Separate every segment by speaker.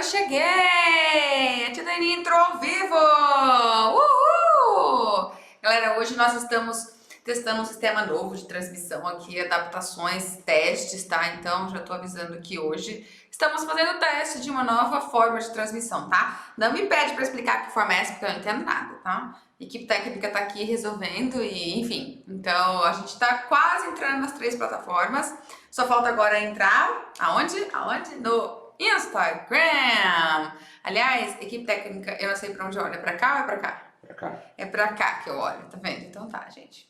Speaker 1: cheguei! A Tia Dani entrou ao vivo! Uhul! Galera, hoje nós estamos testando um sistema novo de transmissão aqui, adaptações, testes, tá? Então, já tô avisando que hoje estamos fazendo o teste de uma nova forma de transmissão, tá? Não me pede para explicar que forma é essa, porque eu não entendo nada, tá? A equipe técnica tá aqui resolvendo e, enfim. Então, a gente tá quase entrando nas 3 plataformas. Só falta agora entrar, aonde? Aonde? No Instagram! Aliás, equipe técnica, eu não sei pra onde olha, pra cá ou é pra cá?
Speaker 2: Pra cá.
Speaker 1: É pra cá que eu olho, tá vendo? Então tá, gente.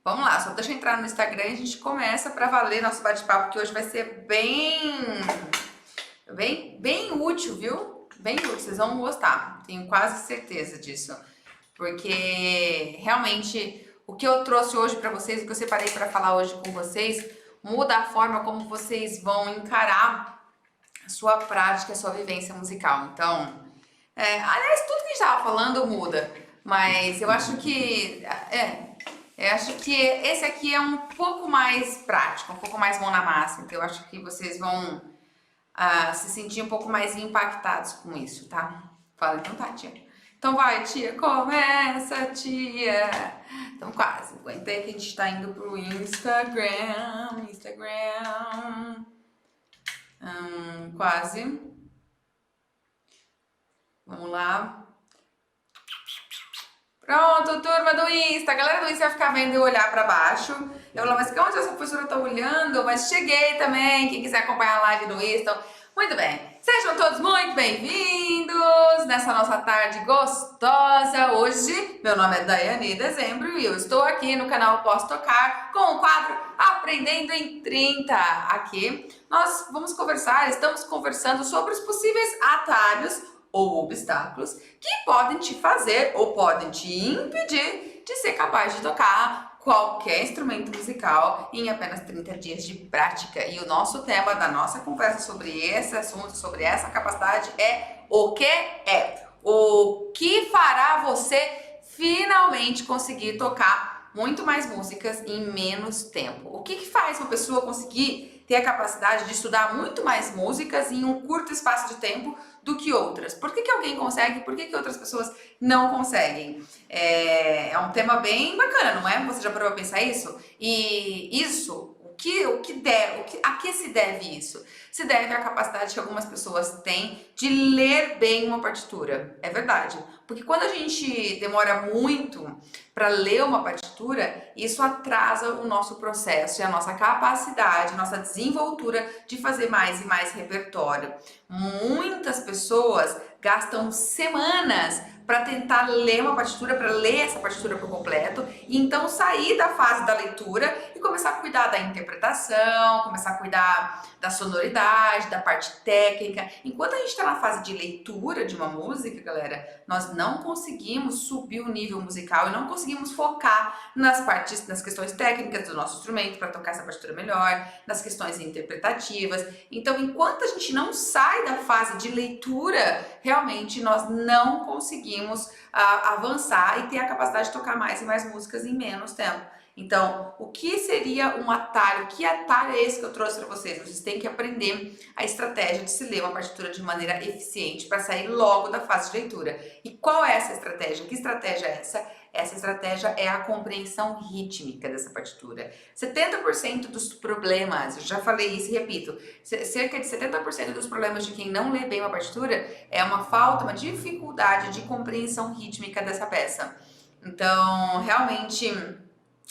Speaker 1: Vamos lá, só deixa eu entrar no Instagram e a gente começa pra valer nosso bate-papo, que hoje vai ser bem útil, viu? Bem útil, vocês vão gostar, tenho quase certeza disso. Porque realmente o que eu trouxe hoje pra vocês, o que eu separei pra falar hoje com vocês, muda a forma como vocês vão encarar a sua prática, a sua vivência musical. Então, aliás, tudo que a gente tava falando muda, mas eu acho que esse aqui é um pouco mais prático, um pouco mais mão na massa. Então, eu acho que vocês vão se sentir um pouco mais impactados com isso, tá? Fala, então tá, tia. Então vai, tia, começa, tia. Então quase, aguenta aí que a gente tá indo pro Instagram. Quase. Vamos lá. Pronto, turma do Insta. A galera do Insta vai ficar vendo eu olhar pra baixo. Eu vou falar, mas onde essa professora tá olhando? Mas cheguei também, quem quiser acompanhar a live do Insta. Muito bem. Sejam todos muito bem-vindos nessa nossa tarde gostosa. Hoje, meu nome é Daiane Dezembro e eu estou aqui no canal Posso Tocar com o quadro Aprendendo em 30. Aqui nós vamos conversar, estamos conversando sobre os possíveis atalhos ou obstáculos que podem te fazer ou podem te impedir de ser capaz de tocar qualquer instrumento musical em apenas 30 dias de prática. E o nosso tema da nossa conversa sobre esse assunto, sobre essa capacidade é o que é? O que fará você finalmente conseguir tocar muito mais músicas em menos tempo? O que faz uma pessoa conseguir ter a capacidade de estudar muito mais músicas em um curto espaço de tempo do que outras? Por que alguém consegue? Por que outras pessoas não conseguem? É um tema bem bacana, não é? Você já parou pra pensar isso? E isso, a que se deve isso? Se deve à capacidade que algumas pessoas têm de ler bem uma partitura. É verdade. Porque quando a gente demora muito para ler uma partitura, isso atrasa o nosso processo e a nossa capacidade, a nossa desenvoltura de fazer mais e mais repertório. Muitas pessoas gastam semanas para tentar ler uma partitura, para ler essa partitura por completo, e então sair da fase da leitura e começar a cuidar da interpretação, começar a cuidar da sonoridade, da parte técnica. Enquanto a gente está na fase de leitura de uma música, galera, nós não conseguimos subir o nível musical e não conseguimos focar nas questões técnicas do nosso instrumento para tocar essa partitura melhor, nas questões interpretativas. Então, enquanto a gente não sai da fase de leitura, realmente nós não conseguimos avançar e ter a capacidade de tocar mais e mais músicas em menos tempo. Então, o que seria um atalho? Que atalho é esse que eu trouxe para vocês? Vocês têm que aprender a estratégia de se ler uma partitura de maneira eficiente para sair logo da fase de leitura. E qual é essa estratégia? Que estratégia é essa? Essa estratégia é a compreensão rítmica dessa partitura. 70% dos problemas, eu já falei isso e repito, cerca de 70% dos problemas de quem não lê bem uma partitura é uma falta, uma dificuldade de compreensão rítmica dessa peça. Então, realmente,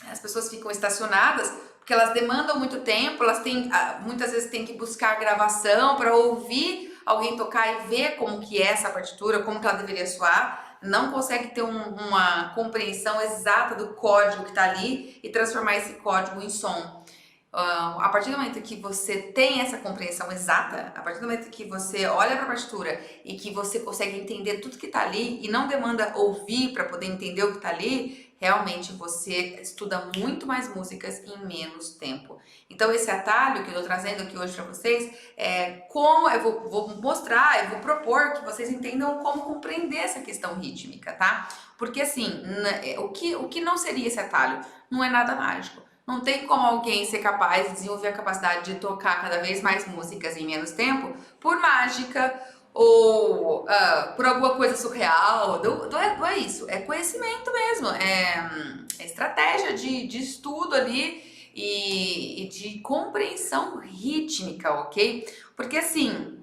Speaker 1: as pessoas ficam estacionadas porque elas demandam muito tempo, elas têm, muitas vezes têm que buscar gravação para ouvir alguém tocar e ver como que é essa partitura, como que ela deveria soar. Não consegue ter uma compreensão exata do código que está ali e transformar esse código em som. A partir do momento que você tem essa compreensão exata, a partir do momento que você olha para a partitura e que você consegue entender tudo que está ali e não demanda ouvir para poder entender o que está ali, realmente você estuda muito mais músicas em menos tempo. Então esse atalho que eu estou trazendo aqui hoje para vocês é como eu vou mostrar, eu vou propor que vocês entendam como compreender essa questão rítmica, tá? Porque assim, o que não seria esse atalho? Não é nada mágico. Não tem como alguém ser capaz de desenvolver a capacidade de tocar cada vez mais músicas em menos tempo por mágica ou por alguma coisa surreal. Não é isso, é conhecimento mesmo, é estratégia de estudo ali e de compreensão rítmica, ok? Porque assim,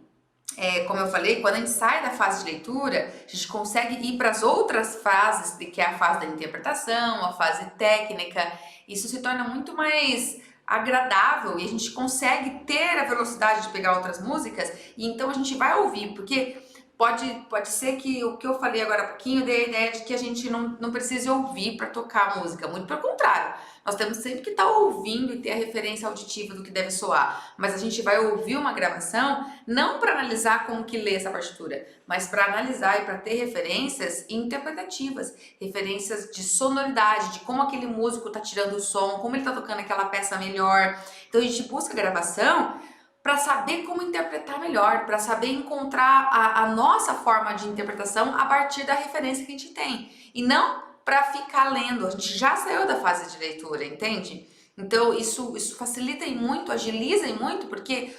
Speaker 1: como eu falei, quando a gente sai da fase de leitura, a gente consegue ir para as outras fases, que é a fase da interpretação, a fase técnica. Isso se torna muito mais agradável e a gente consegue ter a velocidade de pegar outras músicas e então a gente vai ouvir, porque pode ser que o que eu falei agora há pouquinho dê a ideia de que a gente não precise ouvir para tocar a música, muito pelo contrário. Nós temos sempre que estar ouvindo e ter a referência auditiva do que deve soar, mas a gente vai ouvir uma gravação não para analisar como que lê essa partitura, mas para analisar e para ter referências interpretativas, referências de sonoridade, de como aquele músico está tirando o som, como ele está tocando aquela peça melhor. Então a gente busca a gravação para saber como interpretar melhor, para saber encontrar a nossa forma de interpretação a partir da referência que a gente tem, e não para ficar lendo. A gente já saiu da fase de leitura, entende? Então isso facilita e muito, agiliza e muito, porque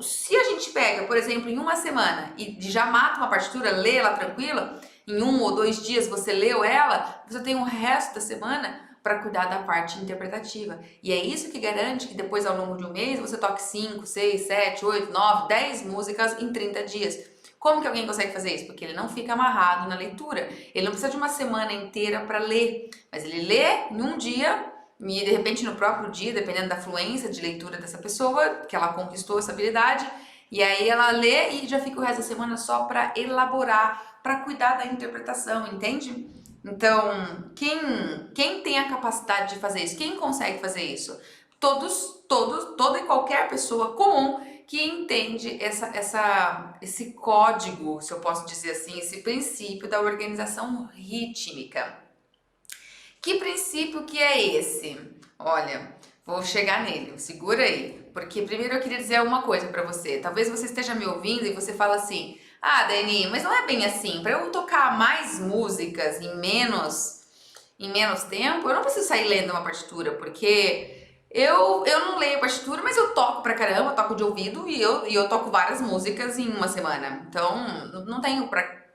Speaker 1: se a gente pega, por exemplo, em uma semana e já mata uma partitura, lê ela tranquila, em 1 ou 2 dias você leu ela, você tem o resto da semana para cuidar da parte interpretativa. E é isso que garante que depois, ao longo de um mês, você toque 5, 6, 7, 8, 9, 10 músicas em 30 dias. Como que alguém consegue fazer isso? Porque ele não fica amarrado na leitura. Ele não precisa de uma semana inteira para ler, mas ele lê em um dia e, de repente, no próprio dia, dependendo da fluência de leitura dessa pessoa, que ela conquistou essa habilidade, e aí ela lê e já fica o resto da semana só para elaborar, para cuidar da interpretação, entende? Então, quem tem a capacidade de fazer isso? Quem consegue fazer isso? Toda e qualquer pessoa comum que entende esse código, se eu posso dizer assim, esse princípio da organização rítmica. Que princípio que é esse? Olha, vou chegar nele, segura aí. Porque primeiro eu queria dizer uma coisa para você. Talvez você esteja me ouvindo e você fala assim: ah, Dani, mas não é bem assim. Para eu tocar mais músicas em menos tempo, eu não preciso sair lendo uma partitura, porque eu não leio partitura, mas eu toco pra caramba, toco de ouvido e eu toco várias músicas em uma semana. Então, não tenho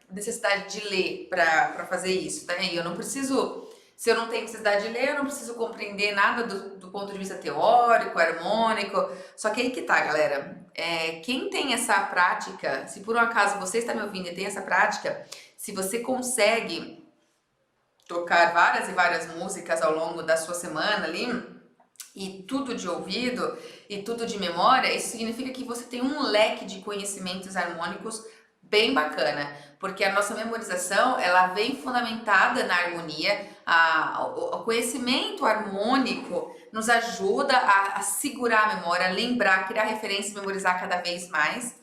Speaker 1: necessidade de ler pra fazer isso, tá? E eu não preciso. Se eu não tenho necessidade de ler, eu não preciso compreender nada do ponto de vista teórico, harmônico. Só que aí que tá, galera. Quem tem essa prática, se por um acaso você está me ouvindo e tem essa prática, se você consegue tocar várias e várias músicas ao longo da sua semana ali, e tudo de ouvido, e tudo de memória, isso significa que você tem um leque de conhecimentos harmônicos bem bacana, porque a nossa memorização, ela vem fundamentada na harmonia. O conhecimento harmônico nos ajuda a segurar a memória, a lembrar, criar referências, memorizar cada vez mais.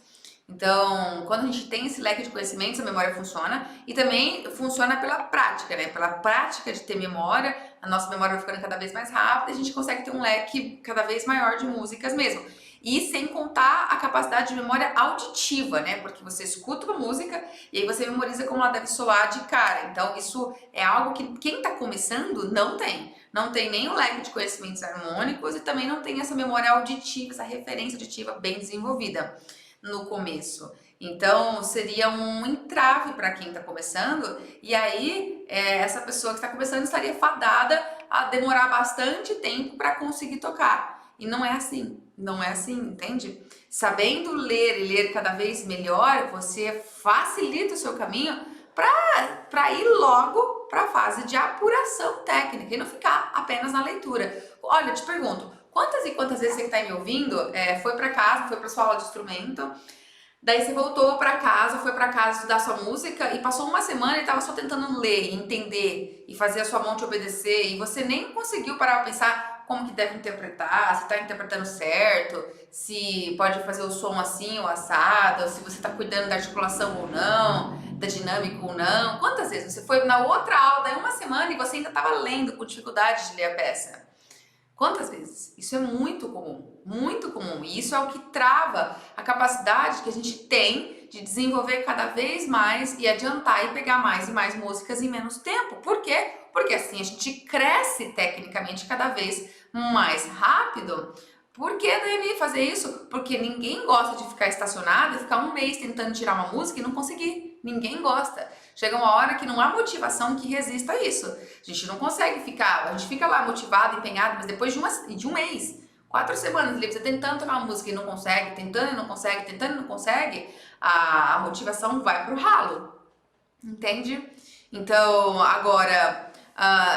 Speaker 1: Então, quando a gente tem esse leque de conhecimentos, a memória funciona, e também funciona pela prática, né? Pela prática de ter memória, a nossa memória vai ficando cada vez mais rápida, e a gente consegue ter um leque cada vez maior de músicas mesmo. E sem contar a capacidade de memória auditiva, né? Porque você escuta uma música e aí você memoriza como ela deve soar de cara. Então, isso é algo que quem tá começando não tem. Não tem nem o leque de conhecimentos harmônicos e também não tem essa memória auditiva, essa referência auditiva bem desenvolvida no começo. Então, seria um entrave para quem está começando, e aí essa pessoa que está começando estaria fadada a demorar bastante tempo para conseguir tocar. E não é assim, entende? Sabendo ler e ler cada vez melhor, você facilita o seu caminho para ir logo para a fase de apuração técnica e não ficar apenas na leitura. Olha, eu te pergunto, quantas e quantas vezes você que está me ouvindo foi para casa, foi para sua aula de instrumento, daí você voltou para casa, foi para casa estudar sua música e passou uma semana e estava só tentando ler, entender e fazer a sua mão te obedecer, e você nem conseguiu parar para pensar como que deve interpretar, se está interpretando certo, se pode fazer o som assim ou assado, se você está cuidando da articulação ou não, da dinâmica ou não. Quantas vezes você foi na outra aula em uma semana e você ainda estava lendo com dificuldade de ler a peça? Quantas vezes? Isso é muito comum, e isso é o que trava a capacidade que a gente tem de desenvolver cada vez mais e adiantar e pegar mais e mais músicas em menos tempo. Por quê? Porque assim a gente cresce tecnicamente cada vez mais rápido, Por que, Dani, fazer isso? Porque ninguém gosta de ficar estacionado e ficar um mês tentando tirar uma música e não conseguir. Ninguém gosta. Chega uma hora que não há motivação que resista a isso. A gente não consegue ficar, a gente fica lá motivado, empenhado, mas depois de um mês, 4 semanas ali, você tentando tocar uma música e não consegue, tentando e não consegue, tentando e não consegue, a motivação vai pro ralo. Entende? Então, agora,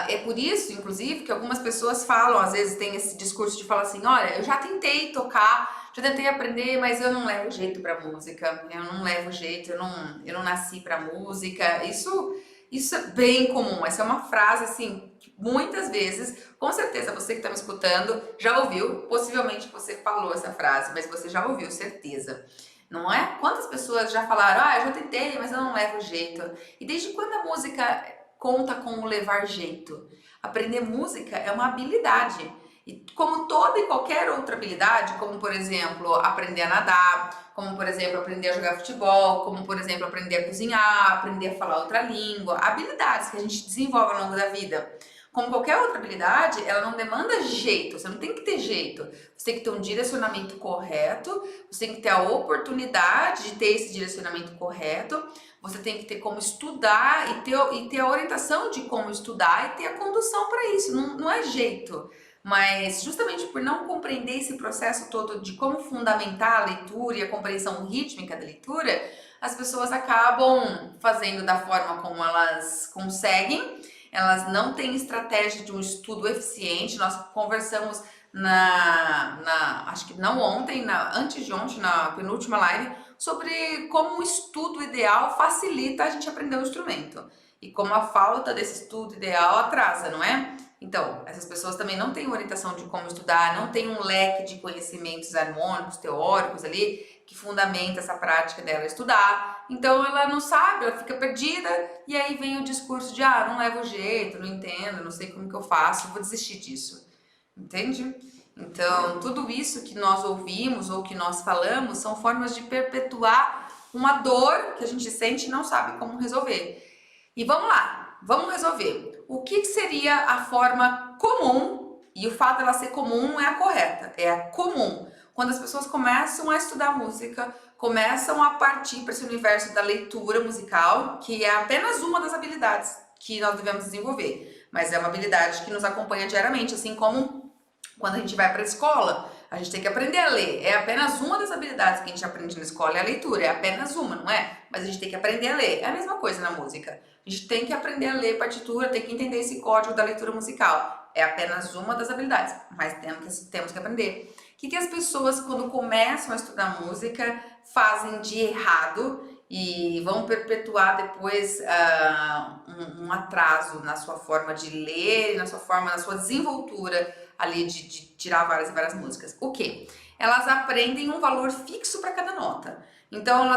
Speaker 1: é por isso, inclusive, que algumas pessoas falam, às vezes tem esse discurso de falar assim, olha, eu já tentei tocar, já tentei aprender, mas eu não levo jeito pra música, eu não levo jeito, eu não nasci pra música. Isso é bem comum, essa é uma frase, assim, que muitas vezes, com certeza você que tá me escutando já ouviu, possivelmente você falou essa frase, mas você já ouviu, certeza. Não é? Quantas pessoas já falaram, eu já tentei, mas eu não levo jeito. E desde quando a música conta com o levar jeito? Aprender música é uma habilidade. E como toda e qualquer outra habilidade, como por exemplo, aprender a nadar, como por exemplo, aprender a jogar futebol, como por exemplo, aprender a cozinhar, aprender a falar outra língua, habilidades que a gente desenvolve ao longo da vida. Como qualquer outra habilidade, ela não demanda jeito, você não tem que ter jeito. Você tem que ter um direcionamento correto, você tem que ter a oportunidade de ter esse direcionamento correto, você tem que ter como estudar e ter a orientação de como estudar e ter a condução para isso. Não é jeito. Mas justamente por não compreender esse processo todo de como fundamentar a leitura e a compreensão rítmica da leitura, as pessoas acabam fazendo da forma como elas conseguem. Elas não têm estratégia de um estudo eficiente. Nós conversamos acho que não ontem, antes de ontem, na penúltima live, sobre como o estudo ideal facilita a gente aprender um instrumento e como a falta desse estudo ideal atrasa, não é? Então, essas pessoas também não têm orientação de como estudar, não tem um leque de conhecimentos harmônicos, teóricos ali, que fundamenta essa prática dela estudar. Então, ela não sabe, ela fica perdida, e aí vem o discurso de, não levo jeito, não entendo, não sei como que eu faço, vou desistir disso. Entende? Então, tudo isso que nós ouvimos ou que nós falamos são formas de perpetuar uma dor que a gente sente e não sabe como resolver. E vamos lá, vamos resolver. O que seria a forma comum, e o fato dela ser comum não é a correta, é a comum. Quando as pessoas começam a estudar música, começam a partir para esse universo da leitura musical, que é apenas uma das habilidades que nós devemos desenvolver, mas é uma habilidade que nos acompanha diariamente, assim como quando a gente vai para a escola, a gente tem que aprender a ler. É apenas uma das habilidades que a gente aprende na escola, é a leitura, é apenas uma, não é? Mas a gente tem que aprender a ler. É a mesma coisa na música. A gente tem que aprender a ler partitura, tem que entender esse código da leitura musical. É apenas uma das habilidades, mas temos que aprender. O que as pessoas, quando começam a estudar música, fazem de errado e vão perpetuar depois um atraso na sua forma de ler, na sua desenvoltura ali de tirar várias e várias músicas. O quê? Elas aprendem um valor fixo para cada nota. Então,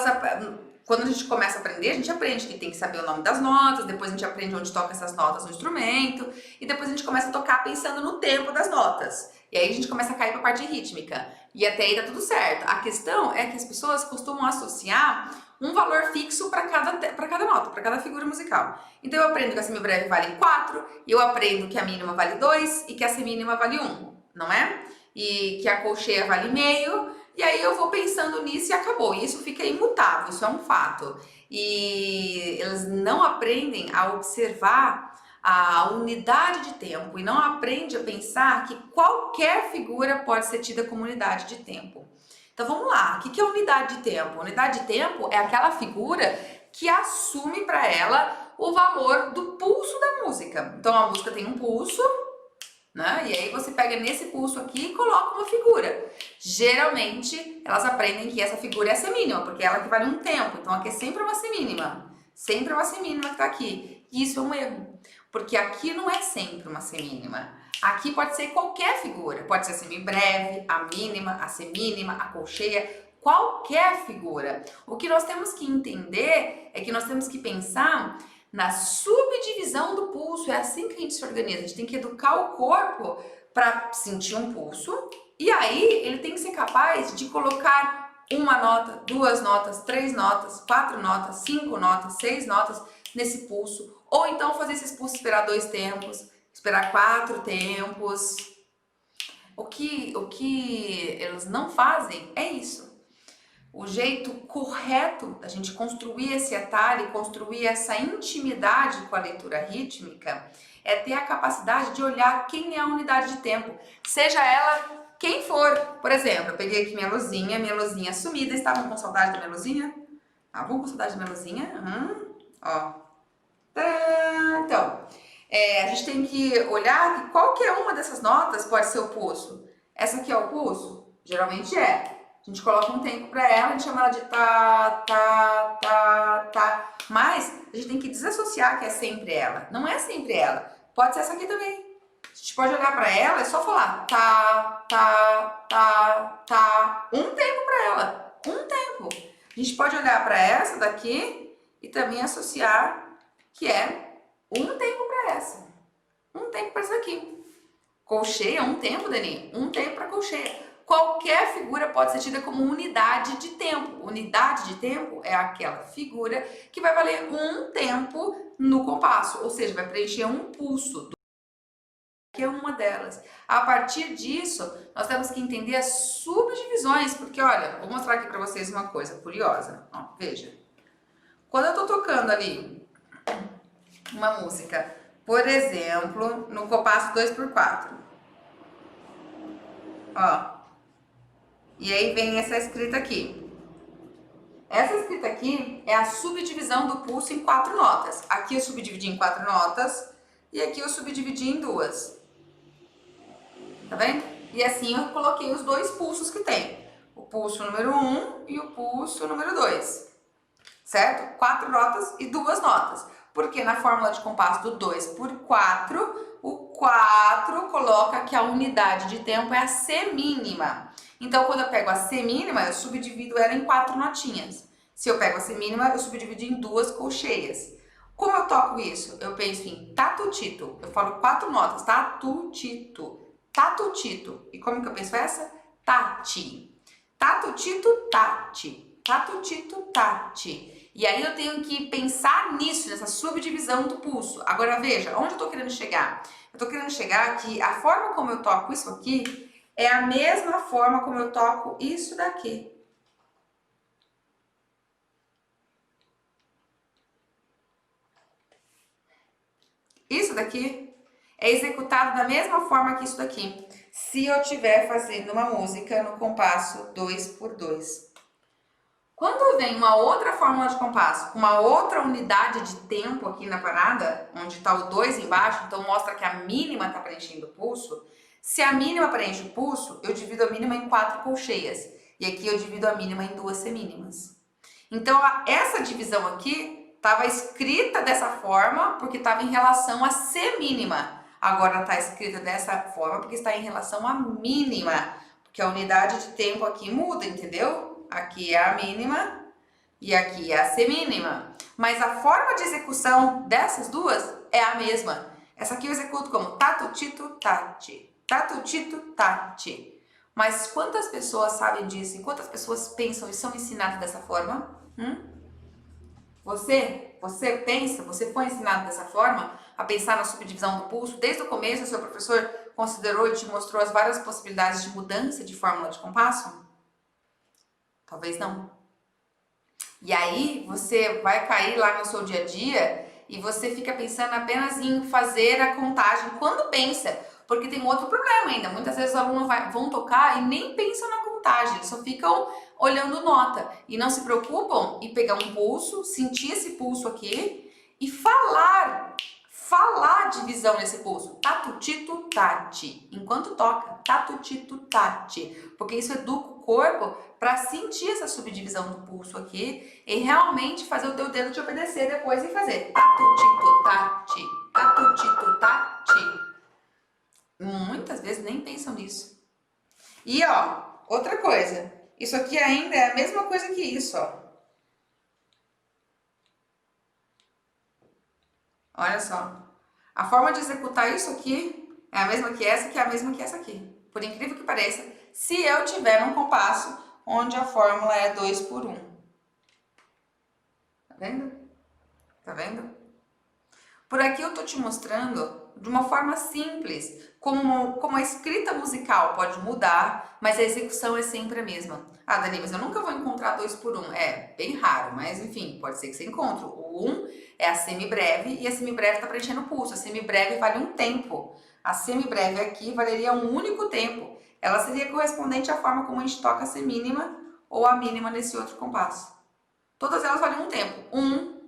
Speaker 1: quando a gente começa a aprender, a gente aprende que tem que saber o nome das notas, depois a gente aprende onde toca essas notas no instrumento, e depois a gente começa a tocar pensando no tempo das notas. E aí a gente começa a cair para a parte rítmica. E até aí tá tudo certo. A questão é que as pessoas costumam associar um valor fixo para cada nota, para cada figura musical. Então eu aprendo que a semibreve vale 4, e eu aprendo que a mínima vale 2 e que a semínima vale 1, não é? E que a colcheia vale meio, e aí eu vou pensando nisso e acabou. E isso fica imutável, isso é um fato. E elas não aprendem a observar a unidade de tempo e não aprendem a pensar que qualquer figura pode ser tida como unidade de tempo. Então vamos lá, o que é unidade de tempo? Unidade de tempo é aquela figura que assume para ela o valor do pulso da música. Então a música tem um pulso, né? E aí você pega nesse pulso aqui e coloca uma figura. Geralmente elas aprendem que essa figura é a semínima, porque ela que vale um tempo. Então aqui é sempre uma semínima. Sempre uma semínima que tá aqui. E isso é um erro, porque aqui não é sempre uma semínima. Aqui pode ser qualquer figura, pode ser a semibreve, a mínima, a semínima, a colcheia, qualquer figura. O que nós temos que entender é que nós temos que pensar na subdivisão do pulso. É assim que a gente se organiza. A gente tem que educar o corpo para sentir um pulso, e aí ele tem que ser capaz de colocar uma nota, 2 notas, 3 notas, 4 notas, 5 notas, 6 notas nesse pulso, ou então fazer esse pulso esperar 2 tempos, esperar 4 tempos. O que elas não fazem é isso. O jeito correto da gente construir esse atalho, construir essa intimidade com a leitura rítmica, é ter a capacidade de olhar quem é a unidade de tempo, seja ela quem for. Por exemplo, eu peguei aqui minha luzinha sumida. Estavam com saudade da minha luzinha? Estavam com saudade da minha luzinha? Ó. Então, a gente tem que olhar que qualquer uma dessas notas pode ser o pulso. Essa aqui é o pulso? Geralmente é. A gente coloca um tempo para ela, a gente chama ela de tá, tá, tá, tá. Mas a gente tem que desassociar que é sempre ela. Não é sempre ela. Pode ser essa aqui também. A gente pode olhar para ela e só falar tá, tá, tá, tá. Um tempo para ela. Um tempo. A gente pode olhar para essa daqui e também associar que é um tempo para essa. Um tempo para essa aqui. Colcheia, um tempo, Dani. Um tempo para colcheia. Qualquer figura pode ser tida como unidade de tempo. Unidade de tempo é aquela figura que vai valer um tempo no compasso, ou seja, vai preencher um pulso, que é uma delas. A partir disso, nós temos que entender as subdivisões, porque olha, vou mostrar aqui para vocês uma coisa curiosa. Ó, veja, quando eu tô tocando ali uma música, por exemplo, no compasso 2/4, ó. E aí vem essa escrita aqui. Essa escrita aqui é a subdivisão do pulso em 4 notas. Aqui eu subdividi em 4 notas e aqui eu subdividi em 2. Tá vendo? E assim eu coloquei os 2 pulsos que tem. O pulso número 1 e o pulso número 2. Certo? 4 notas e 2 notas. Porque na fórmula de compasso do 2/4, o 4 coloca que a unidade de tempo é a semínima. Então, quando eu pego a semínima, eu subdivido ela em 4 notinhas. Se eu pego a semínima, eu subdivido em 2 colcheias. Como eu toco isso? Eu penso em tatu-tito. Eu falo 4 notas. Tatu-tito. Tatu-tito. E como que eu penso essa? Tati. Tatu-tito, tati. Tatu-tito, tati. E aí eu tenho que pensar nisso, nessa subdivisão do pulso. Agora veja, onde eu tô querendo chegar? Eu tô querendo chegar que a forma como eu toco isso aqui é a mesma forma como eu toco isso daqui. Isso daqui é executado da mesma forma que isso daqui. Se eu estiver fazendo uma música no compasso 2/2. Quando vem uma outra fórmula de compasso, uma outra unidade de tempo aqui na parada, onde está o 2 embaixo, então mostra que a mínima está preenchendo o pulso. Se a mínima preenche o pulso, eu divido a mínima em 4 colcheias. E aqui eu divido a mínima em 2 semínimas. Então, essa divisão aqui estava escrita dessa forma porque estava em relação à semínima. Agora está escrita dessa forma porque está em relação à mínima. Porque a unidade de tempo aqui muda, entendeu? Aqui é a mínima e aqui é a semínima. Mas a forma de execução dessas duas é a mesma. Essa aqui eu executo como tatu-tito, tati. Tatu-tito, tati. Mas quantas pessoas sabem disso? E quantas pessoas pensam e são ensinadas dessa forma? Você pensa? Você foi ensinado dessa forma? A pensar na subdivisão do pulso? Desde o começo o seu professor considerou e te mostrou as várias possibilidades de mudança de fórmula de compasso? Talvez não. E aí você vai cair lá no seu dia a dia e você fica pensando apenas em fazer a contagem quando pensa, porque tem outro problema ainda. Muitas vezes os alunos vão tocar e nem pensam na contagem, eles só ficam olhando nota e não se preocupam em pegar um pulso, sentir esse pulso aqui e falar a divisão nesse pulso. Tatu-tito, tati. Enquanto toca, tatu-tito, tati. Porque isso educa o corpo para sentir essa subdivisão do pulso aqui e realmente fazer o teu dedo te obedecer depois e fazer tatu-tito, tati. Tatu-tito, tati. Muitas vezes nem pensam nisso. E ó, outra coisa. Isso aqui ainda é a mesma coisa que isso, ó. Olha só. A forma de executar isso aqui é a mesma que essa, que é a mesma que essa aqui. Por incrível que pareça, se eu tiver um compasso onde a fórmula é 2/1. Tá vendo? Tá vendo? Por aqui eu tô te mostrando de uma forma simples, como a escrita musical pode mudar, mas a execução é sempre a mesma. Ah, Dani, mas eu nunca vou encontrar 2x1. É bem raro, mas enfim, pode ser que você encontre. O 1 é a semibreve e a semibreve está preenchendo o pulso. A semibreve vale um tempo. A semibreve aqui valeria um único tempo. Ela seria correspondente à forma como a gente toca a semínima ou a mínima nesse outro compasso. Todas elas valem um tempo. 1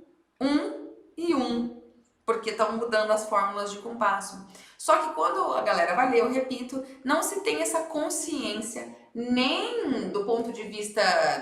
Speaker 1: e 1. Porque estão mudando as fórmulas de compasso. Só que quando a galera vai ler, eu repito, não se tem essa consciência nem do ponto de vista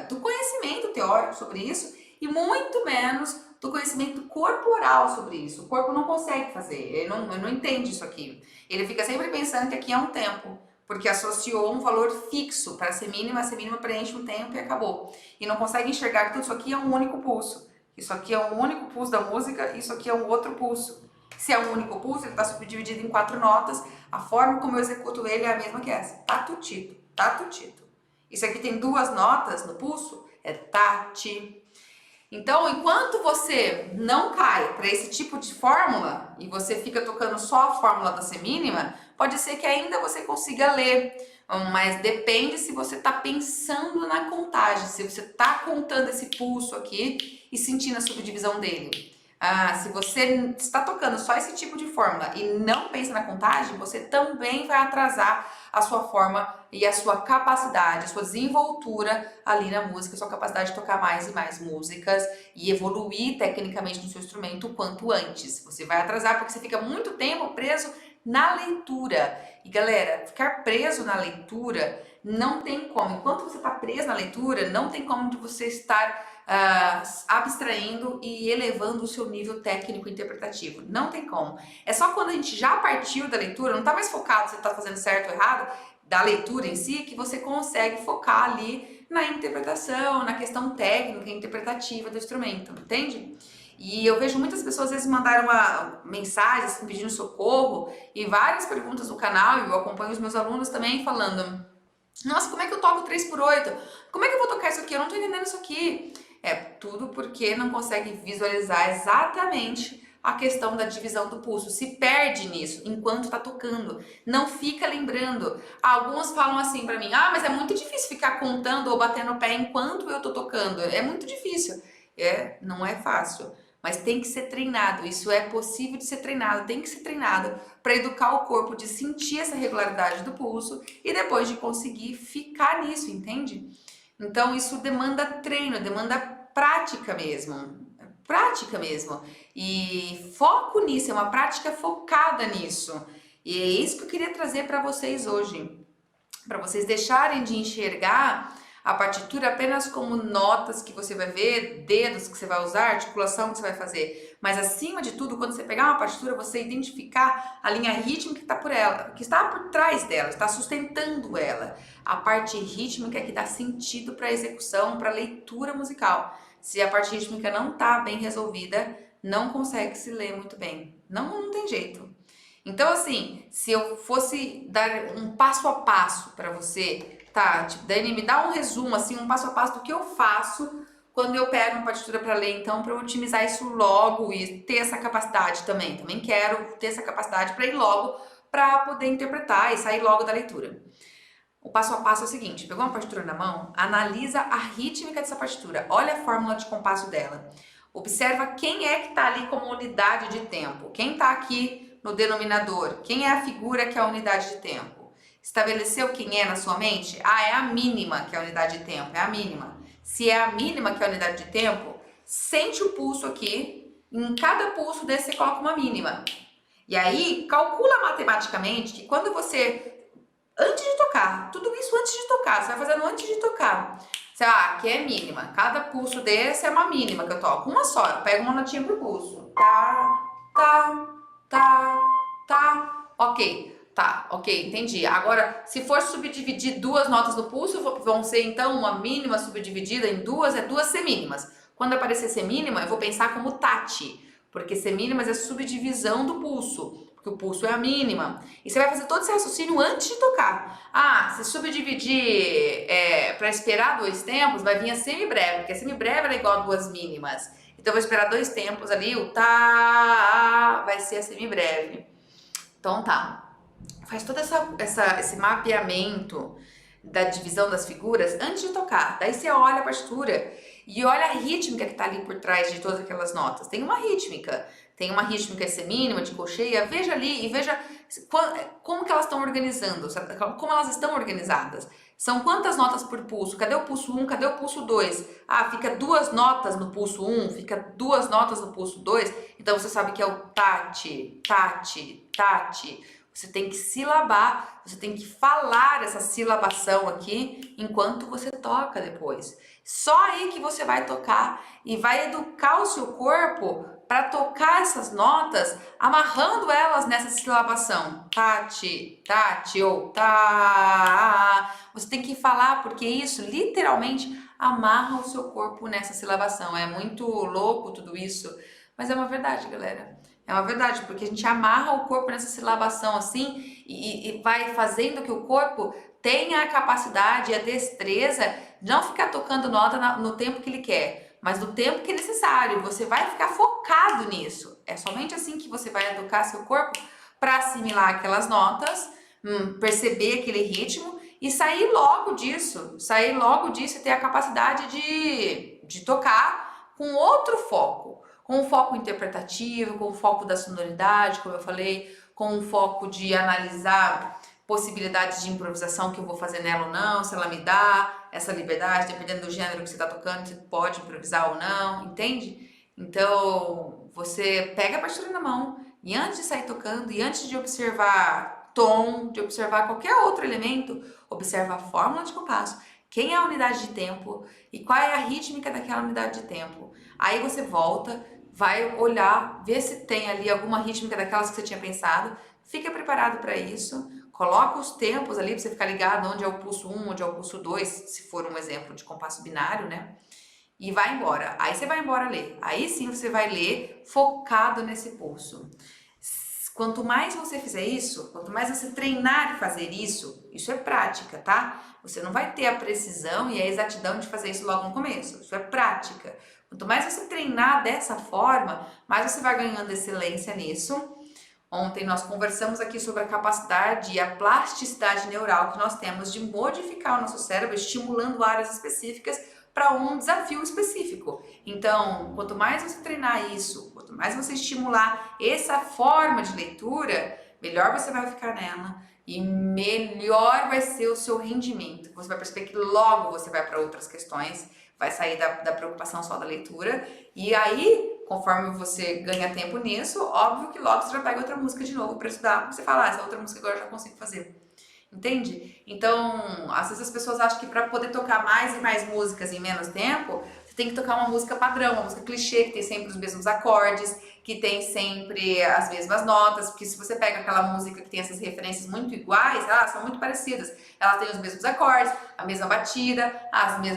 Speaker 1: do conhecimento teórico sobre isso e muito menos do conhecimento corporal sobre isso. O corpo não consegue fazer, ele não entende isso aqui. Ele fica sempre pensando que aqui é um tempo, porque associou um valor fixo para a semínima preenche um tempo e acabou. E não consegue enxergar que tudo isso aqui é um único pulso. Isso aqui é um único pulso da música, isso aqui é um outro pulso. Se é um único pulso, ele está subdividido em 4 notas, a forma como eu executo ele é a mesma que essa. Tatutito, tatutito. Isso aqui tem 2 notas no pulso, é tati. Então, enquanto você não cai para esse tipo de fórmula, e você fica tocando só a fórmula da semínima, pode ser que ainda você consiga ler, mas depende se você está pensando na contagem, se você está contando esse pulso aqui e sentindo a subdivisão dele. Se você está tocando só esse tipo de fórmula e não pensa na contagem, você também vai atrasar a sua forma e a sua capacidade, a sua desenvoltura ali na música, a sua capacidade de tocar mais e mais músicas e evoluir tecnicamente no seu instrumento o quanto antes. Você vai atrasar porque você fica muito tempo preso na leitura. E galera, ficar preso na leitura não tem como. Enquanto você está preso na leitura, não tem como de você estar abstraindo e elevando o seu nível técnico interpretativo. Não tem como. É só quando a gente já partiu da leitura, não está mais focado se está fazendo certo ou errado, da leitura em si, que você consegue focar ali na interpretação, na questão técnica e interpretativa do instrumento, entende? E eu vejo muitas pessoas às vezes mandaram uma mensagem assim, pedindo socorro e várias perguntas no canal, e eu acompanho os meus alunos também falando: nossa, como é que eu toco 3x8? Como é que eu vou tocar isso aqui? Eu não tô entendendo isso aqui. É tudo porque não consegue visualizar exatamente a questão da divisão do pulso. Se perde nisso enquanto tá tocando. Não fica lembrando. Alguns falam assim pra mim: mas é muito difícil ficar contando ou batendo o pé enquanto eu tô tocando. É muito difícil. Não é fácil. Mas tem que ser treinado, isso é possível de ser treinado, tem que ser treinado para educar o corpo de sentir essa regularidade do pulso e depois de conseguir ficar nisso, entende? Então isso demanda treino, demanda prática mesmo, e foco nisso, é uma prática focada nisso. E é isso que eu queria trazer para vocês hoje, para vocês deixarem de enxergar a partitura apenas como notas que você vai ver, dedos que você vai usar, articulação que você vai fazer. Mas acima de tudo, quando você pegar uma partitura, você identificar a linha rítmica que está por ela, que está por trás dela, está sustentando ela. A parte rítmica que dá sentido para a execução, para a leitura musical. Se a parte rítmica não está bem resolvida, não consegue se ler muito bem. Não tem jeito. Então, assim, se eu fosse dar um passo a passo para você, tá? Tipo, Dani, me dá um resumo, assim, um passo a passo do que eu faço quando eu pego uma partitura para ler, então, para eu otimizar isso logo e ter essa capacidade também. Também quero ter essa capacidade para ir logo, para poder interpretar e sair logo da leitura. O passo a passo é o seguinte: pegou uma partitura na mão, analisa a rítmica dessa partitura, olha a fórmula de compasso dela, observa quem é que está ali como unidade de tempo, quem está aqui no denominador, quem é a figura que é a unidade de tempo. Estabeleceu quem é na sua mente? É a mínima que é a unidade de tempo, é a mínima. Se é a mínima que é a unidade de tempo, sente o pulso aqui, em cada pulso desse você coloca uma mínima. E aí, calcula matematicamente que quando você, antes de tocar, tudo isso antes de tocar, você vai fazendo antes de tocar. Você, aqui é mínima, cada pulso desse é uma mínima que eu toco, uma só, eu pego uma notinha pro pulso. Ok, entendi. Agora, se for subdividir 2 notas no pulso, vão ser então uma mínima subdividida em 2, 2 semínimas. Quando aparecer semínima, eu vou pensar como tati, porque semínimas é subdivisão do pulso, porque o pulso é a mínima. E você vai fazer todo esse raciocínio antes de tocar. Se subdividir para esperar 2 tempos, vai vir a semibreve, porque a semibreve é igual a 2 mínimas. Então, eu vou esperar 2 tempos ali, o tá vai ser a semibreve. Então tá, faz todo esse mapeamento da divisão das figuras antes de tocar. Daí você olha a partitura e olha a rítmica que tá ali por trás de todas aquelas notas. Tem uma rítmica semínima, de colcheia. Veja ali e veja como que elas estão organizando, como elas estão organizadas. São quantas notas por pulso? Cadê o pulso 1? Cadê o pulso 2? Ah, fica 2 notas no pulso 1, fica 2 notas no pulso 2. Então você sabe que é o tate, tate, tate. Você tem que silabar, você tem que falar essa silabação aqui enquanto você toca depois. Só aí que você vai tocar e vai educar o seu corpo para tocar essas notas, amarrando elas nessa silabação. Tati, tati ou tá. Você tem que falar porque isso literalmente amarra o seu corpo nessa silabação. É muito louco tudo isso, mas é uma verdade, galera. É uma verdade, porque a gente amarra o corpo nessa silabação assim e vai fazendo que o corpo tenha a capacidade e a destreza de não ficar tocando nota no tempo que ele quer, mas no tempo que é necessário. Você vai ficar focado nisso. É somente assim que você vai educar seu corpo para assimilar aquelas notas, perceber aquele ritmo e sair logo disso e ter a capacidade de tocar com outro foco. Com um foco interpretativo, com o foco da sonoridade, como eu falei, com o foco de analisar possibilidades de improvisação que eu vou fazer nela ou não, se ela me dá essa liberdade, dependendo do gênero que você está tocando, você pode improvisar ou não, entende? Então, você pega a partitura na mão e antes de sair tocando e antes de observar tom, de observar qualquer outro elemento, observa a fórmula de compasso, quem é a unidade de tempo e qual é a rítmica daquela unidade de tempo. Aí você volta, vai olhar, ver se tem ali alguma rítmica daquelas que você tinha pensado, fica preparado para isso, coloca os tempos ali para você ficar ligado onde é o pulso 1, onde é o pulso 2, se for um exemplo de compasso binário, né? E vai embora. Aí você vai embora ler. Aí sim você vai ler focado nesse pulso. Quanto mais você fizer isso, quanto mais você treinar e fazer isso é prática, tá? Você não vai ter a precisão e a exatidão de fazer isso logo no começo. Isso é prática. Quanto mais você treinar dessa forma, mais você vai ganhando excelência nisso. Ontem nós conversamos aqui sobre a capacidade e a plasticidade neural que nós temos de modificar o nosso cérebro, estimulando áreas específicas para um desafio específico. Então, quanto mais você treinar isso, quanto mais você estimular essa forma de leitura, melhor você vai ficar nela e melhor vai ser o seu rendimento. Você vai perceber que logo você vai para outras questões, vai sair da preocupação só da leitura, e aí, conforme você ganha tempo nisso, óbvio que logo você já pega outra música de novo para estudar, você fala, essa outra música agora eu já consigo fazer. Entende? Então, às vezes as pessoas acham que para poder tocar mais e mais músicas em menos tempo, você tem que tocar uma música padrão, uma música clichê, que tem sempre os mesmos acordes, que tem sempre as mesmas notas, porque se você pega aquela música que tem essas referências muito iguais, elas são muito parecidas. Elas têm os mesmos acordes, a mesma batida,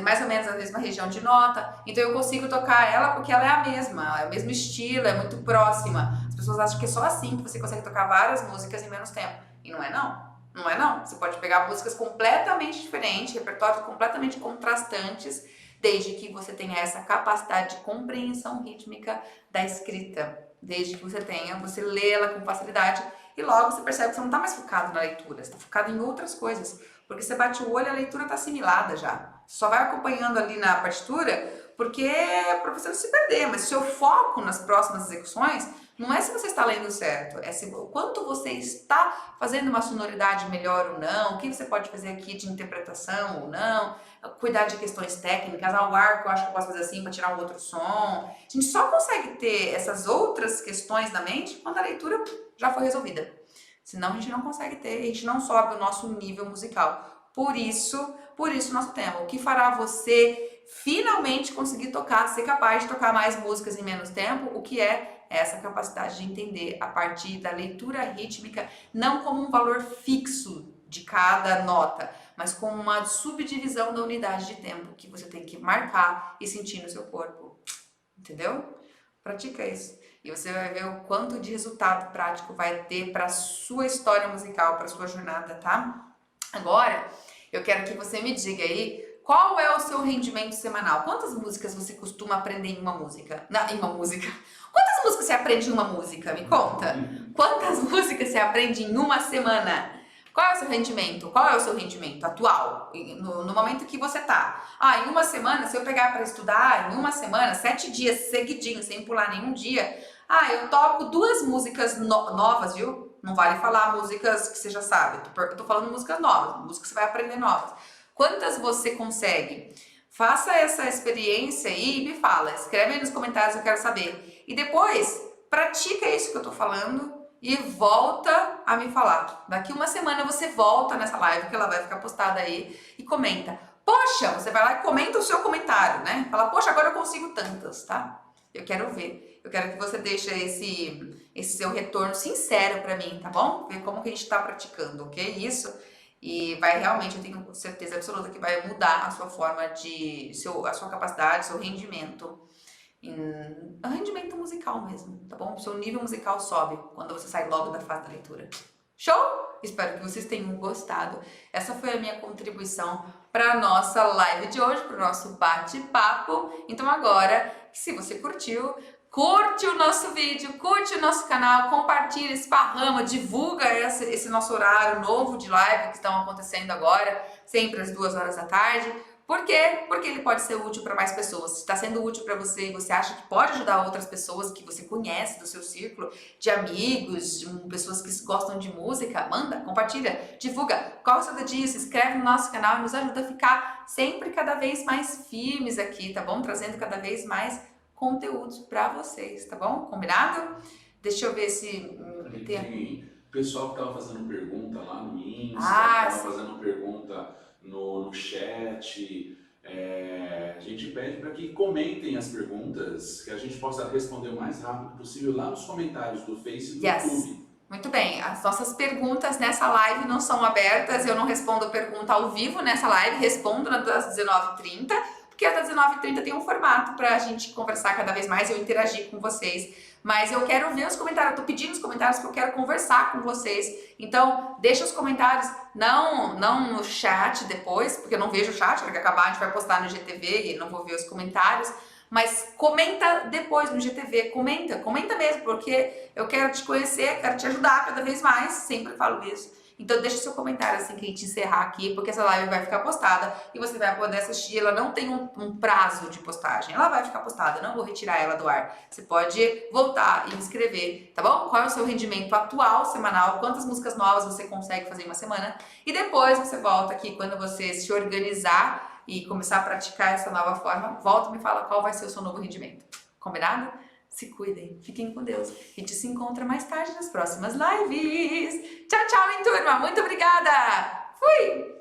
Speaker 1: mais ou menos a mesma região de nota. Então eu consigo tocar ela porque ela é a mesma, é o mesmo estilo, é muito próxima. As pessoas acham que é só assim que você consegue tocar várias músicas em menos tempo. E não é não. Não é não. Você pode pegar músicas completamente diferentes, repertórios completamente contrastantes, desde que você tenha essa capacidade de compreensão rítmica da escrita. Desde que você lê ela com facilidade e logo você percebe que você não está mais focado na leitura, você está focado em outras coisas. Porque você bate o olho e a leitura está assimilada já. Você só vai acompanhando ali na partitura porque para você não se perder, mas o seu foco nas próximas execuções não é se você está lendo certo, é o quanto você está fazendo uma sonoridade melhor ou não, o que você pode fazer aqui de interpretação ou não, cuidar de questões técnicas, o arco eu acho que eu posso fazer assim para tirar um outro som. A gente só consegue ter essas outras questões na mente quando a leitura já foi resolvida. Senão a gente não consegue ter, a gente não sobe o nosso nível musical. Por isso o nosso tema, o que fará você finalmente conseguir tocar, ser capaz de tocar mais músicas em menos tempo, o que é essa capacidade de entender a partir da leitura rítmica, não como um valor fixo de cada nota, mas como uma subdivisão da unidade de tempo que você tem que marcar e sentir no seu corpo. Entendeu? Pratica isso. E você vai ver o quanto de resultado prático vai ter para a sua história musical, para a sua jornada, tá? Agora, eu quero que você me diga aí qual é o seu rendimento semanal? Quantas músicas você costuma aprender em uma música? Em uma música. Quantas músicas você aprende em uma música? Me conta. Quantas músicas você aprende em uma semana? Qual é o seu rendimento? Qual é o seu rendimento atual? No momento que você tá. Em uma semana, se eu pegar para estudar, em uma semana, 7 dias seguidinhos, sem pular nenhum dia, eu toco 2 músicas novas, viu? Não vale falar músicas que você já sabe. Eu tô falando músicas novas, músicas que você vai aprender novas. Quantas você consegue? Faça essa experiência aí e me fala. Escreve aí nos comentários, eu quero saber. E depois, pratica isso que eu tô falando e volta a me falar. Daqui uma semana você volta nessa live, que ela vai ficar postada aí, e comenta. Poxa, você vai lá e comenta o seu comentário, né? Fala, poxa, agora eu consigo tantas, tá? Eu quero ver. Eu quero que você deixe esse seu retorno sincero pra mim, tá bom? Ver como que a gente tá praticando, ok? Isso. E vai realmente, eu tenho certeza absoluta que vai mudar a sua forma de... a sua capacidade, seu rendimento. O rendimento musical mesmo, tá bom? O seu nível musical sobe quando você sai logo da fase da leitura. Show? Espero que vocês tenham gostado. Essa foi a minha contribuição para a nossa live de hoje, para o nosso bate-papo. Então agora, se você curtiu, curte o nosso vídeo, curte o nosso canal, compartilha, esparrama, divulga esse nosso horário novo de live que estão acontecendo agora, sempre às 2 horas da tarde. Por quê? Porque ele pode ser útil para mais pessoas. Se está sendo útil para você e você acha que pode ajudar outras pessoas que você conhece do seu círculo, de amigos, de pessoas que gostam de música, manda, compartilha, divulga, qual é o seu dedinho, se inscreve no nosso canal e nos ajuda a ficar sempre cada vez mais firmes aqui, tá bom? Trazendo cada vez mais conteúdos para vocês, tá bom? Combinado? Deixa eu ver se...
Speaker 2: Tem pessoal que estava fazendo pergunta lá no Insta, estava fazendo pergunta no chat. A gente pede para que comentem as perguntas, que a gente possa responder o mais rápido possível lá nos comentários do Face e do YouTube.
Speaker 1: Muito bem, as nossas perguntas nessa live não são abertas, eu não respondo pergunta ao vivo nessa live, respondo das 19h30, porque às 19h30 tem um formato para a gente conversar cada vez mais e eu interagir com vocês. Mas eu quero ver os comentários, eu tô pedindo os comentários porque eu quero conversar com vocês. Então, deixa os comentários, não no chat depois, porque eu não vejo o chat, na hora que acabar a gente vai postar no GTV e não vou ver os comentários. Mas comenta depois no GTV, comenta mesmo, porque eu quero te conhecer, quero te ajudar cada vez mais, sempre falo isso. Então deixa seu comentário assim que a gente encerrar aqui, porque essa live vai ficar postada e você vai poder assistir. Ela não tem um prazo de postagem, ela vai ficar postada, não vou retirar ela do ar. Você pode voltar e inscrever, tá bom? Qual é o seu rendimento atual, semanal, quantas músicas novas você consegue fazer em uma semana. E depois você volta aqui quando você se organizar e começar a praticar essa nova forma, volta e me fala qual vai ser o seu novo rendimento. Combinado? Se cuidem, fiquem com Deus. A gente se encontra mais tarde nas próximas lives. Tchau, tchau, hein, turma? Muito obrigada! Fui!